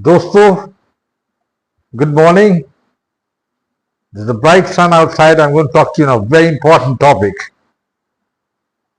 Dosto, good morning. There's a bright sun outside. I'm going to talk to you on a very important topic.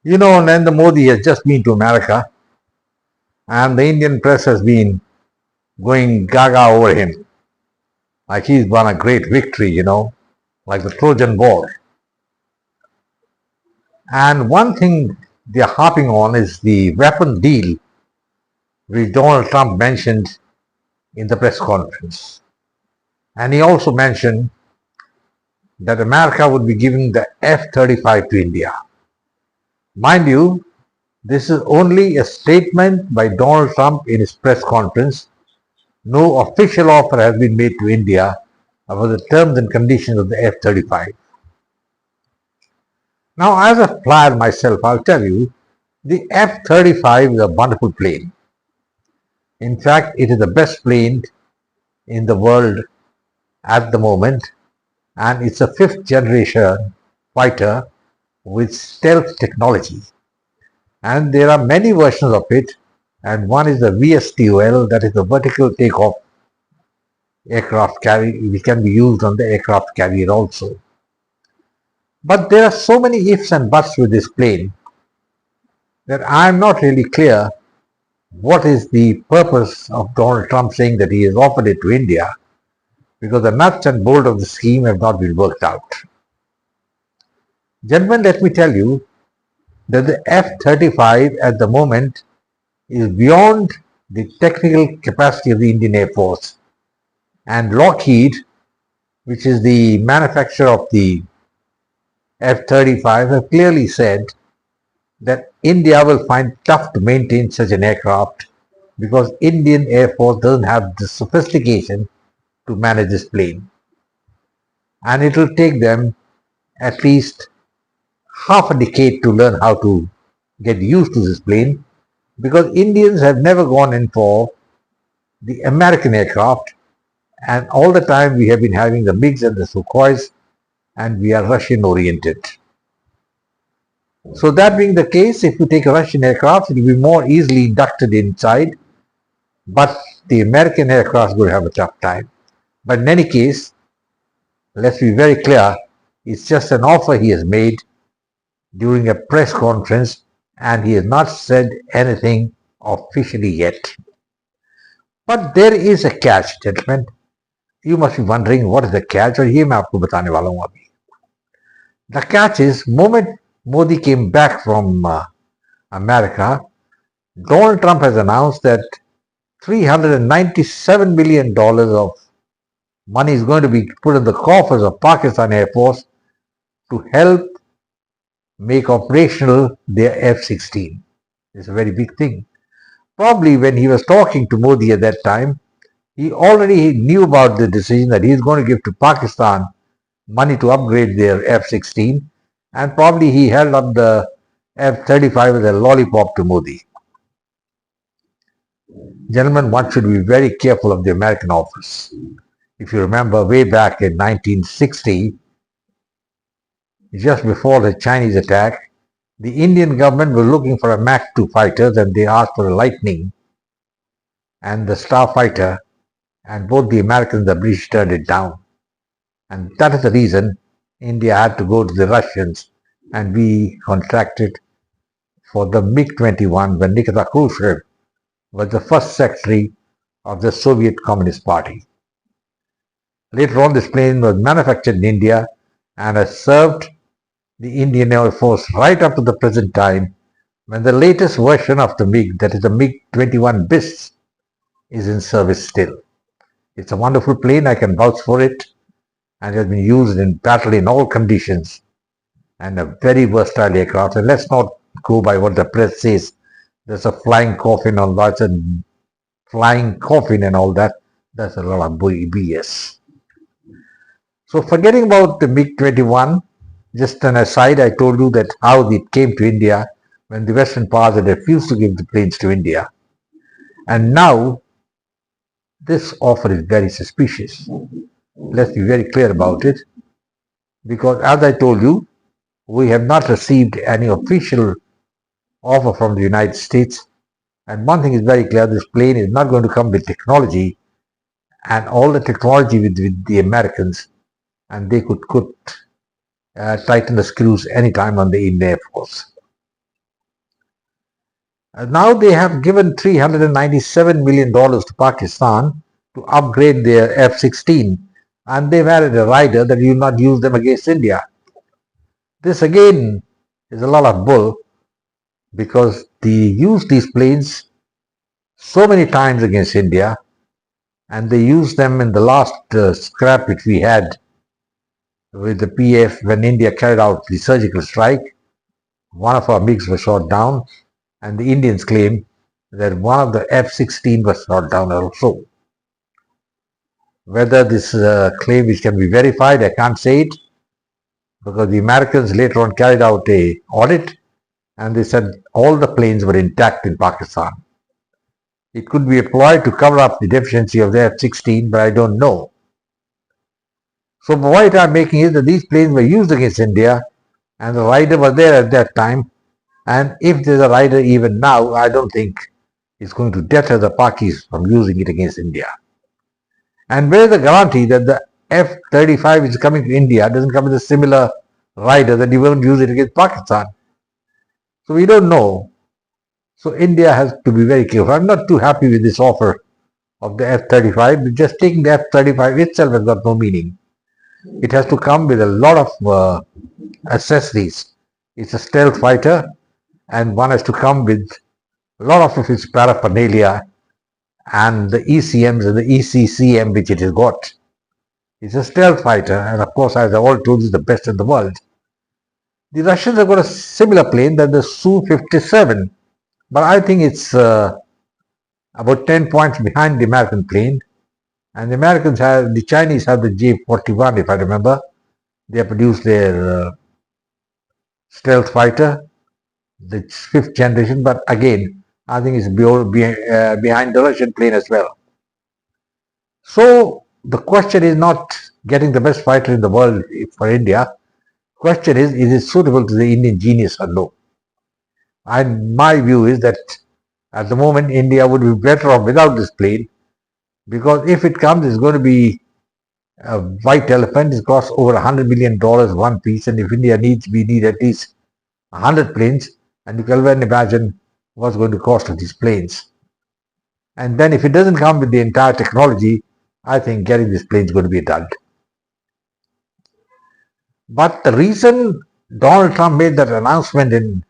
You know, Narendra Modi has just been to America, and the Indian press has been going gaga over him. Like he's won a great victory, like the Trojan War. And one thing they're harping on is the weapon deal which Donald Trump mentioned in the press conference. And he also mentioned that America would be giving the F-35 to India. Mind you, this is only a statement by Donald Trump in his press conference. No official offer has been made to India about the terms and conditions of the F-35. Now, as a flyer myself, I'll tell you, the F-35 is a wonderful plane. In fact, it is the best plane in the world at the moment, and it's a fifth generation fighter with stealth technology. And there are many versions of it, and one is the VSTOL, that is the vertical takeoff aircraft carrier, which can be used on the aircraft carrier also. But there are so many ifs and buts with this plane that I am not really clear what is the purpose of Donald Trump saying that he has offered it to India, because the nuts and bolts of the scheme have not been worked out. Gentlemen, let me tell you that the F-35 at the moment is beyond the technical capacity of the Indian Air Force. And Lockheed, which is the manufacturer of the F-35, have clearly said that India will find it tough to maintain such an aircraft because Indian Air Force doesn't have the sophistication to manage this plane. And it will take them at least half a decade to learn how to get used to this plane, because Indians have never gone in for the American aircraft, and all the time we have been having the MiGs and the Sukhois, and we are Russian oriented. So that being the case, if you take a Russian aircraft, it will be more easily inducted inside, but the American aircraft will have a tough time. But in any case, let's be very clear, it's just an offer he has made during a press conference, and he has not said anything officially yet. But there is a catch, gentlemen. You must be wondering what is the catch, और ये मैं आपको बताने वाला हूँ अभी. The catch is, moment Modi came back from America, Donald Trump has announced that $397 million of money is going to be put in the coffers of Pakistan Air Force to help make operational their F-16. It's a very big thing. Probably when he was talking to Modi at that time, he already knew about the decision that he's going to give to Pakistan money to upgrade their F-16, and probably he held up the F-35 as a lollipop to Modi. Gentlemen, one should be very careful of the American offers. If you remember, way back in 1960, just before the Chinese attack, the Indian government was looking for a Mach 2 fighters, and they asked for a Lightning and the Starfighter, and both the Americans and the British turned it down. And that is the reason India had to go to the Russians, and we contracted for the MiG-21 when Nikita Khrushchev was the first secretary of the Soviet Communist Party. Later on, this plane was manufactured in India and has served the Indian Air Force right up to the present time, when the latest version of the MiG, that is the MiG-21 BIS, is in service still. It's a wonderful plane, I can vouch for it, and it has been used in battle in all conditions, and a very versatile aircraft. And let's not go by what the press says. There's a flying coffin on lots of flying coffin and all that. That's a lot of BS. So forgetting about the MiG-21, just an aside, I told you that how it came to India when the Western powers had refused to give the planes to India. And now, this offer is very suspicious. Let's be very clear about it, because as I told you, we have not received any official offer from the United States. And one thing is very clear, this plane is not going to come with technology and all the technology with the Americans, and they could tighten the screws anytime on the Indian Air Force. Now they have given $397 million to Pakistan to upgrade their F-16, and they've added a rider that you not use them against India. This again is a lot of bull, because they use these planes so many times against India, and they used them in the last scrap which we had with the PF when India carried out the surgical strike. One of our MiGs was shot down, and the Indians claim that one of the F-16 was shot down also. Whether this claim which can be verified, I can't say it, because the Americans later on carried out a audit, and they said all the planes were intact in Pakistan. It could be applied to cover up the deficiency of the F-16, but I don't know. So the point I'm making is that these planes were used against India, and the rider was there at that time. And if there's a rider even now, I don't think it's going to deter the Pakis from using it against India. And where is the guarantee that the F-35 is coming to India doesn't come with a similar rider that you won't use it against Pakistan? So we don't know. So India has to be very careful. I'm not too happy with this offer of the F-35. Just taking the F-35 itself has got no meaning. It has to come with a lot of accessories. It's a stealth fighter, and one has to come with a lot of its paraphernalia and the ECMs and the ECCM which it has got. It's a stealth fighter, and of course, as I already told you, it's the best in the world. The Russians have got a similar plane than the Su-57, but I think it's about 10 points behind the American plane. And the Chinese have the J-41, if I remember. They have produced their stealth fighter, the 5th generation, but again, I think it's behind the Russian plane as well. So the question is not getting the best fighter in the world for India. Question is it suitable to the Indian genius or no? And my view is that at the moment, India would be better off without this plane, because if it comes, it's going to be a white elephant. It costs over $100 million one piece, and if India we need at least 100 planes, and you can well imagine what's going to cost of these planes. And then if it doesn't come with the entire technology, I think getting this plane is going to be a dud. But the reason Donald Trump made that announcement in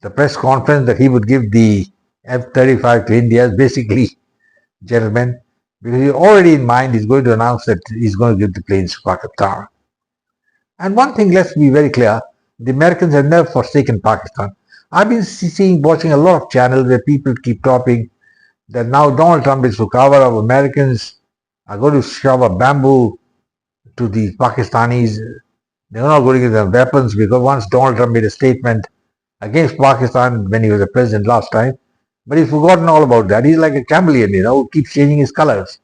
the press conference that he would give the F-35 to India is basically, gentlemen, because he already in mind is going to announce that he's going to give the planes to Pakistan. And one thing, let's be very clear, the Americans have never forsaken Pakistan. I've been watching a lot of channels where people keep talking that now Donald Trump is to cover up Americans are going to shove a bamboo to the Pakistanis. They're not going to give them weapons, because once Donald Trump made a statement against Pakistan when he was the president last time, but he's forgotten all about that. He's like a chameleon, who keeps changing his colors.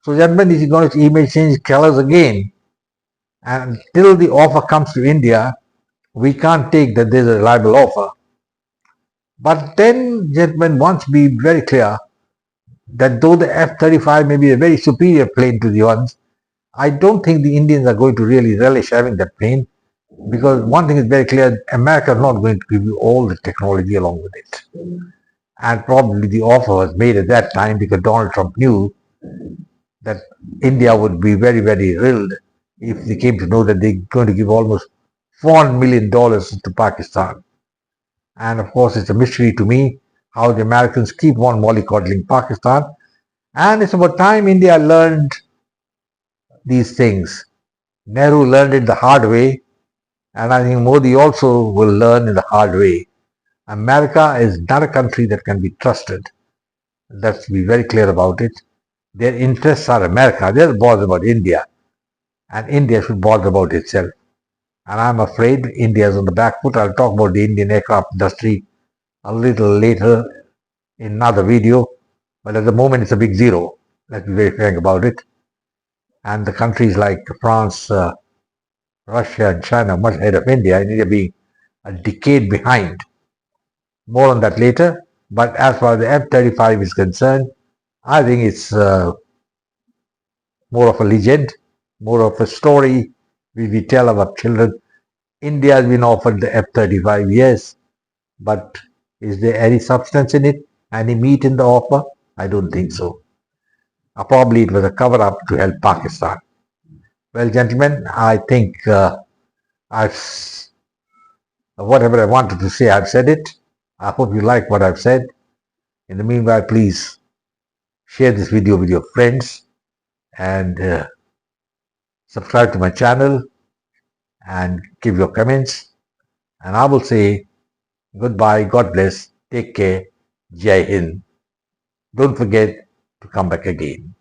So gentlemen, he may change colors again. And until the offer comes to India, we can't take that there's a reliable offer. But then, gentlemen, once be very clear that though the F-35 may be a very superior plane to the ones, I don't think the Indians are going to really relish having that plane, because one thing is very clear, America is not going to give you all the technology along with it. And probably the offer was made at that time because Donald Trump knew that India would be very, very thrilled if they came to know that they're going to give almost $400 million to Pakistan. And of course, it's a mystery to me how the Americans keep on mollycoddling Pakistan. And it's about time India learned these things. Nehru learned it the hard way, and I think Modi also will learn in the hard way. America is not a country that can be trusted. Let's be very clear about it. Their interests are America. They're bothered about India, and India should bother about itself. And I'm afraid India is on the back foot. I'll talk about the Indian aircraft industry a little later in another video, but at the moment it's a big zero. Let's be very frank about it. And the countries like France, Russia and China are much ahead of India, and India being a decade behind. More on that later, but as far as the F-35 is concerned, I think it's more of a legend, more of a story we tell our children. India has been offered the F-35, yes, but is there any substance in it? Any meat in the offer? I don't think so. Probably it was a cover up to help Pakistan. Well, gentlemen, I think I've whatever I wanted to say, I've said it. I hope you like what I've said. In the meanwhile, please share this video with your friends and subscribe to my channel and give your comments. And I will say goodbye, God bless, take care, Jai Hind. Don't forget to come back again.